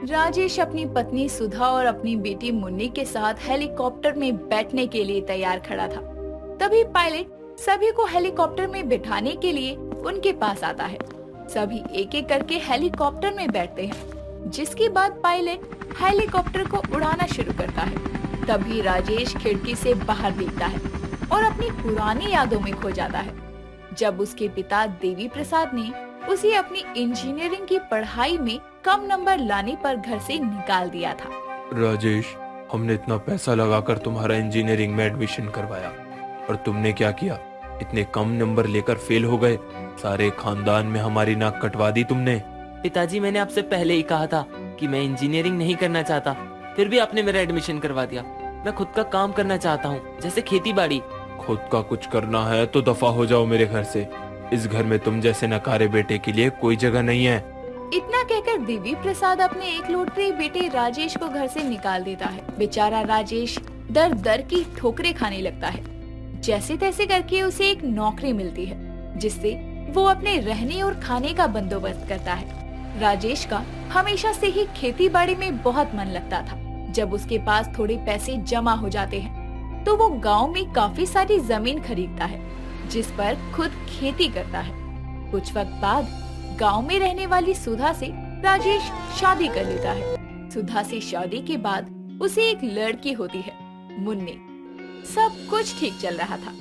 राजेश अपनी पत्नी सुधा और अपनी बेटी मुन्नी के साथ हेलीकॉप्टर में बैठने के लिए तैयार खड़ा था। तभी पायलट सभी को हेलीकॉप्टर में बिठाने के लिए उनके पास आता है। सभी एक एक करके हेलीकॉप्टर में बैठते हैं, जिसके बाद पायलट हेलीकॉप्टर को उड़ाना शुरू करता है। तभी राजेश खिड़की से बाहर देखता है और अपनी पुरानी यादों में खो जाता है, जब उसके पिता देवी प्रसाद ने उसे अपनी इंजीनियरिंग की पढ़ाई में कम नंबर लाने पर घर से निकाल दिया था। राजेश, हमने इतना पैसा लगाकर तुम्हारा इंजीनियरिंग में एडमिशन करवाया और तुमने क्या किया? इतने कम नंबर लेकर फेल हो गए। सारे खानदान में हमारी नाक कटवा दी तुमने। पिताजी, मैंने आपसे पहले ही कहा था कि मैं इंजीनियरिंग नहीं करना चाहता, फिर भी आपने मेरा एडमिशन करवा दिया। मैं खुद का काम करना चाहता हूँ, जैसे खेती बाड़ी। खुद का कुछ करना है तो दफा हो जाओ मेरे घर से। इस घर में तुम जैसे नकारे बेटे के लिए कोई जगह नहीं है। इतना कहकर देवी प्रसाद अपने एकलौते बेटे राजेश को घर से निकाल देता है। बेचारा राजेश दर दर की ठोकरें खाने लगता है। जैसे तैसे करके उसे एक नौकरी मिलती है, जिससे वो अपने रहने और खाने का बंदोबस्त करता है। राजेश का हमेशा से ही खेती बाड़ी में बहुत मन लगता था। जब उसके पास थोड़े पैसे जमा हो जाते हैं, तो वो गांव में काफी सारी जमीन खरीदता है, जिस पर खुद खेती करता है। कुछ वक्त बाद गांव में रहने वाली सुधा से राजेश शादी कर लेता है। सुधा से शादी के बाद उसे एक लड़की होती है, मुन्नी। सब कुछ ठीक चल रहा था।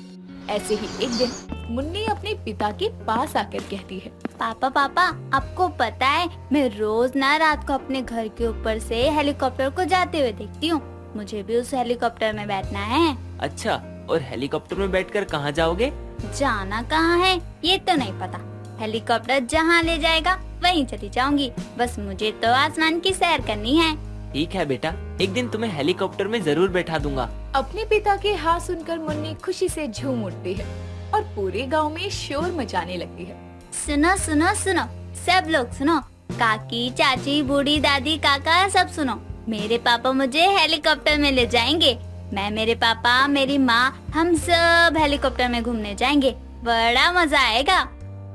ऐसे ही एक दिन मुन्नी अपने पिता के पास आकर कहती है, पापा पापा, आपको पता है मैं रोज ना रात को अपने घर के ऊपर से हेलीकॉप्टर को जाते हुए देखती हूँ। मुझे भी उस हेलीकॉप्टर में बैठना है। अच्छा, और हेलीकॉप्टर में बैठकर कहाँ जाओगे? जाना कहाँ है ये तो नहीं पता। हेलीकॉप्टर जहाँ ले जाएगा वहीं चली जाऊंगी। बस मुझे तो आसमान की सैर करनी है। ठीक है बेटा, एक दिन तुम्हें हेलीकॉप्टर में जरूर बैठा दूंगा। अपने पिता के हाथ सुनकर मुन्नी खुशी से झूम उठती है और पूरे गांव में शोर मचाने लगती है। सुनो सुनो सुनो, सब लोग सुनो। काकी, चाची, बूढ़ी, दादी, काका, सब सुनो। मेरे पापा मुझे हेलीकॉप्टर में ले जाएंगे। मैं, मेरे पापा, मेरी माँ, हम सब हेलीकॉप्टर में घूमने जाएंगे। बड़ा मजा आएगा।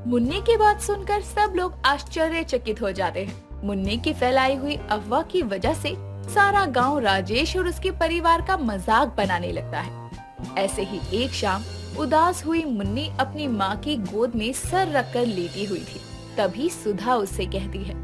मुन्नी की बात सुनकर सब लोग आश्चर्यचकित हो जाते हैं। मुन्नी की फैलाई हुई अफवाह की वजह से सारा गांव राजेश और उसके परिवार का मजाक बनाने लगता है। ऐसे ही एक शाम उदास हुई मुन्नी अपनी माँ की गोद में सर रखकर लेटी हुई थी। तभी सुधा उससे कहती है,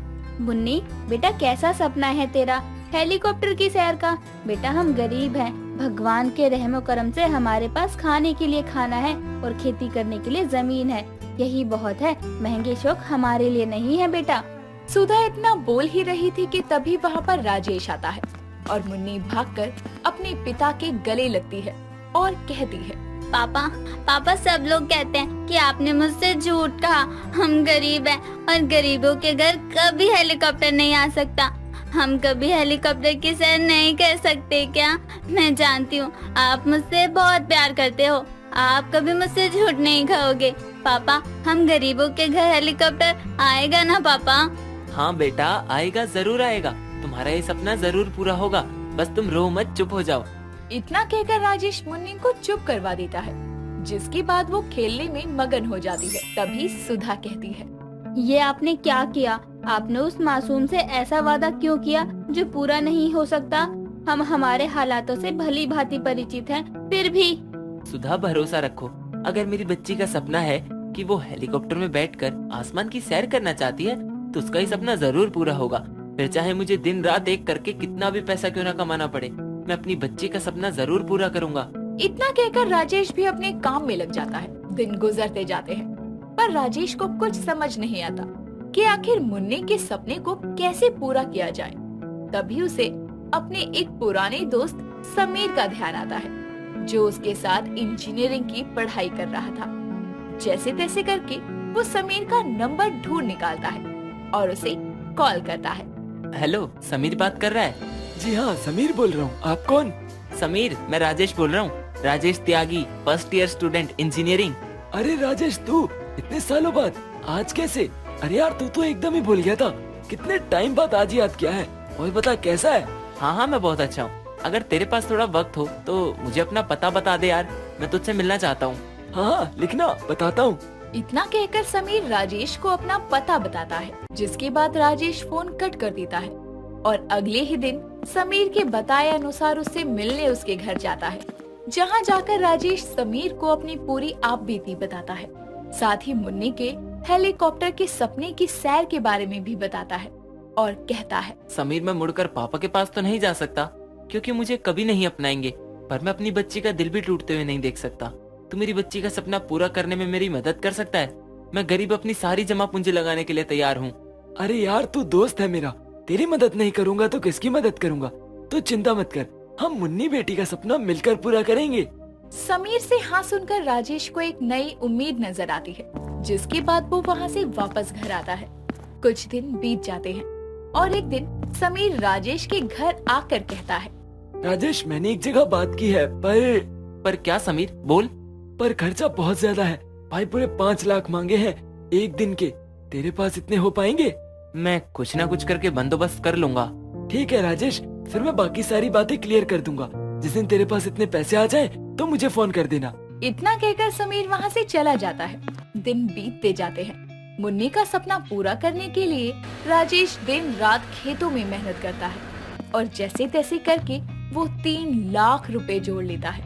मुन्नी बेटा, कैसा सपना है तेरा हेलीकॉप्टर की सैर का? बेटा, हम गरीब हैं। भगवान के रहमो करम से हमारे पास खाने के लिए खाना है और खेती करने के लिए जमीन है। यही बहुत है। महंगे शौक हमारे लिए नहीं है बेटा। सुधा इतना बोल ही रही थी कि तभी वहाँ पर राजेश आता है और मुन्नी भागकर अपने पिता के गले लगती है और कहती है, पापा पापा, सब लोग कहते हैं कि आपने मुझसे झूठ कहा। हम गरीब हैं और गरीबों के घर कभी हेलीकॉप्टर नहीं आ सकता। हम कभी हेलीकॉप्टर की सैर नहीं कर सकते क्या? मैं जानती हूँ आप मुझसे बहुत प्यार करते हो। आप कभी मुझसे झूठ नहीं खाओगे। पापा, हम गरीबों के घर हेलीकॉप्टर आएगा ना पापा? हाँ बेटा, आएगा, जरूर आएगा। तुम्हारा ये सपना जरूर पूरा होगा। बस तुम रो मत, चुप हो जाओ। इतना कहकर राजेश मुन्नी को चुप करवा देता है, जिसके बाद वो खेलने में मगन हो जाती है। तभी सुधा कहती है, ये आपने क्या किया? आपने उस मासूम से ऐसा वादा क्यों किया जो पूरा नहीं हो सकता? हम हमारे हालातों से भली भांति परिचित हैं, फिर भी। सुधा, भरोसा रखो। अगर मेरी बच्ची का सपना है कि वो हेलीकॉप्टर में बैठकर आसमान की सैर करना चाहती है, तो उसका ही सपना जरूर पूरा होगा। फिर चाहे मुझे दिन रात एक करके कितना भी पैसा क्यों ना कमाना पड़े, मैं अपनी बच्ची का सपना जरूर पूरा करूंगा। इतना कहकर राजेश भी अपने काम में लग जाता है। दिन गुजरते जाते हैं, पर राजेश को कुछ समझ नहीं आता कि आखिर मुन्नी के सपने को कैसे पूरा किया जाए। तभी उसे अपने एक पुराने दोस्त समीर का ध्यान आता है, जो उसके साथ इंजीनियरिंग की पढ़ाई कर रहा था। जैसे तैसे करके वो समीर का नंबर ढूंढ निकालता है और उसे कॉल करता है। हेलो, समीर बात कर रहा है? जी हाँ, समीर बोल रहा हूँ। आप कौन? समीर, मैं राजेश बोल रहा हूँ। राजेश त्यागी, फर्स्ट ईयर स्टूडेंट, इंजीनियरिंग। अरे राजेश, तू इतने सालों बाद आज कैसे? अरे यार, तू तो एकदम ही भूल गया था। कितने टाइम बाद आज याद किया है। और बता, कैसा है? हाँ, मैं बहुत अच्छा हूँ। अगर तेरे पास थोड़ा वक्त हो तो मुझे अपना पता बता दे यार, मैं तुझसे मिलना चाहता हूँ। हाँ, लिखना, बताता हूँ। इतना कहकर समीर राजेश को अपना पता बताता है, जिसके बाद राजेश फोन कट कर देता है। और अगले ही दिन समीर के बताए अनुसार उससे मिलने उसके घर जाता है, जहां जाकर राजेश समीर को अपनी पूरी आपबीती बताता है। साथ ही मुन्नी के हेलीकॉप्टर के सपने की सैर के बारे में भी बताता है और कहता है, समीर, मैं मुड़कर पापा के पास तो नहीं जा सकता क्योंकि मुझे कभी नहीं अपनाएंगे, पर मैं अपनी बच्ची का दिल भी टूटते हुए नहीं देख सकता। तू मेरी बच्ची का सपना पूरा करने में मेरी मदद कर सकता है। मैं गरीब अपनी सारी जमा पूंजी लगाने के लिए तैयार हूँ। अरे यार, तू दोस्त है मेरा, तेरी मदद नहीं करूंगा तो किसकी मदद करूंगा। तू चिंता मत कर, हम मुन्नी बेटी का सपना मिलकर पूरा करेंगे। समीर से हाँ सुनकर राजेश को एक नई उम्मीद नजर आती है, जिसके बाद वो वहाँ से वापस घर आता है। कुछ दिन बीत जाते हैं और एक दिन समीर राजेश के घर आकर कहता है, राजेश, मैंने एक जगह बात की है, पर क्या समीर, बोल। पर खर्चा बहुत ज्यादा है। भाई पूरे 5 लाख मांगे हैं एक दिन के। तेरे पास इतने हो पाएंगे? मैं कुछ ना कुछ करके बंदोबस्त कर लूंगा। ठीक है राजेश, फिर मैं बाकी सारी बातें क्लियर कर दूंगा। जिस दिन तेरे पास इतने पैसे आ जाए तो मुझे फोन कर देना। इतना कहकर समीर वहाँ से चला जाता है। दिन बीतते जाते हैं। मुन्नी का सपना पूरा करने के लिए राजेश दिन रात खेतों में मेहनत करता है और जैसे तैसे करके वो 3 लाख रुपए जोड़ लेता है,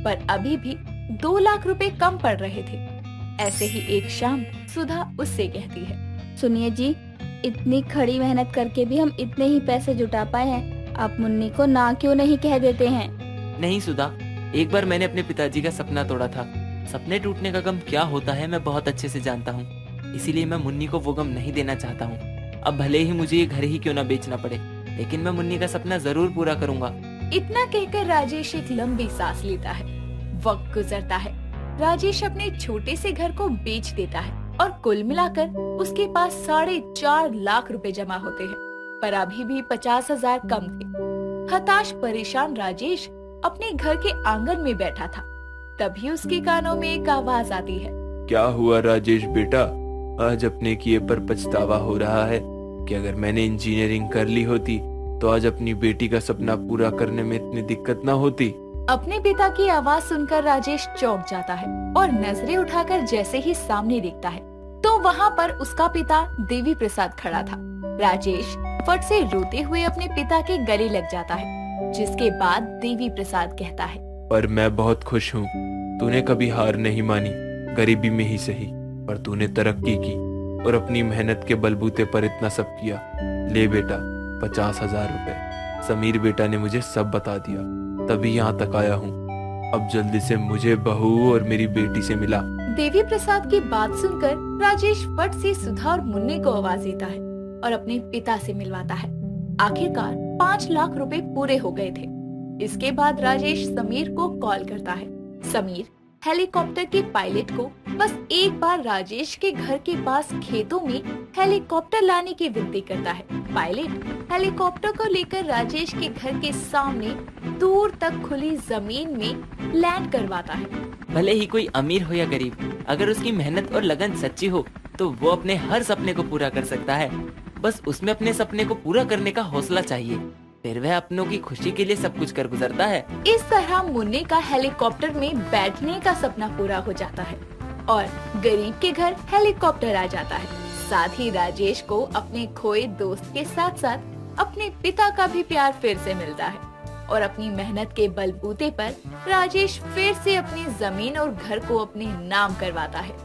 पर अभी भी 2 लाख रुपए कम पड़ रहे थे। ऐसे ही एक शाम सुधा उससे कहती है, सुनिए जी, इतनी खड़ी मेहनत करके भी हम इतने ही पैसे जुटा पाए हैं। आप मुन्नी को ना क्यों नहीं कह देते हैं? नहीं सुधा, एक बार मैंने अपने पिताजी का सपना तोड़ा था। सपने टूटने का गम क्या होता है मैं बहुत अच्छे से जानता हूँ, इसीलिए मैं मुन्नी को वो गम नहीं देना चाहता हूँ। अब भले ही मुझे ये घर ही क्यों ना बेचना पड़े, लेकिन मैं मुन्नी का सपना जरूर पूरा करूँगा। इतना कहकर राजेश एक लंबी सांस लेता है। वक्त गुजरता है। राजेश अपने छोटे से घर को बेच देता है और कुल मिलाकर उसके पास 4.5 लाख रुपए जमा होते हैं, पर अभी भी 50,000 कम थे। हताश परेशान राजेश अपने घर के आंगन में बैठा था। तभी उसके कानों में एक आवाज आती है, क्या हुआ राजेश बेटा, आज अपने किए पर पछतावा हो रहा है कि अगर मैंने इंजीनियरिंग कर ली होती तो आज अपनी बेटी का सपना पूरा करने में इतनी दिक्कत ना होती। अपने पिता की आवाज सुनकर राजेश चौंक जाता है और नजरें उठाकर जैसे ही सामने देखता है तो वहाँ पर उसका पिता देवी प्रसाद खड़ा था। राजेश फट से रोते हुए अपने पिता के गले लग जाता है, जिसके बाद देवी प्रसाद कहता है, पर मैं बहुत खुश हूँ, तूने कभी हार नहीं मानी, गरीबी में ही सही, पर तूने तरक्की की और अपनी मेहनत के बलबूते पर इतना सब किया। ले बेटा 50,000 रुपए, समीर बेटा ने मुझे सब बता दिया, तभी यहाँ तक आया हूँ। अब जल्दी से मुझे बहू और मेरी बेटी से मिला। देवी प्रसाद की बात सुनकर राजेश फट से सुधा और मुन्नी को आवाज देता है और अपने पिता से मिलवाता है। आखिरकार 5 लाख रुपए पूरे हो गए थे। इसके बाद राजेश समीर को कॉल करता है। समीर हेलीकॉप्टर के पायलट को बस एक बार राजेश के घर के पास खेतों में हेलीकॉप्टर लाने की विनती करता है। पायलट हेलीकॉप्टर को लेकर राजेश के घर के सामने दूर तक खुली जमीन में लैंड करवाता है। भले ही कोई अमीर हो या गरीब, अगर उसकी मेहनत और लगन सच्ची हो तो वो अपने हर सपने को पूरा कर सकता है। बस उसमें अपने सपने को पूरा करने का हौसला चाहिए, फिर वह अपनों की खुशी के लिए सब कुछ कर गुजरता है। इस तरह मुन्नी का हेलीकॉप्टर में बैठने का सपना पूरा हो जाता है और गरीब के घर हेलीकॉप्टर आ जाता है। साथ ही राजेश को अपने खोए दोस्त के साथ साथ अपने पिता का भी प्यार फिर से मिलता है और अपनी मेहनत के बलबूते पर राजेश फिर से अपनी जमीन और घर को अपने नाम करवाता है।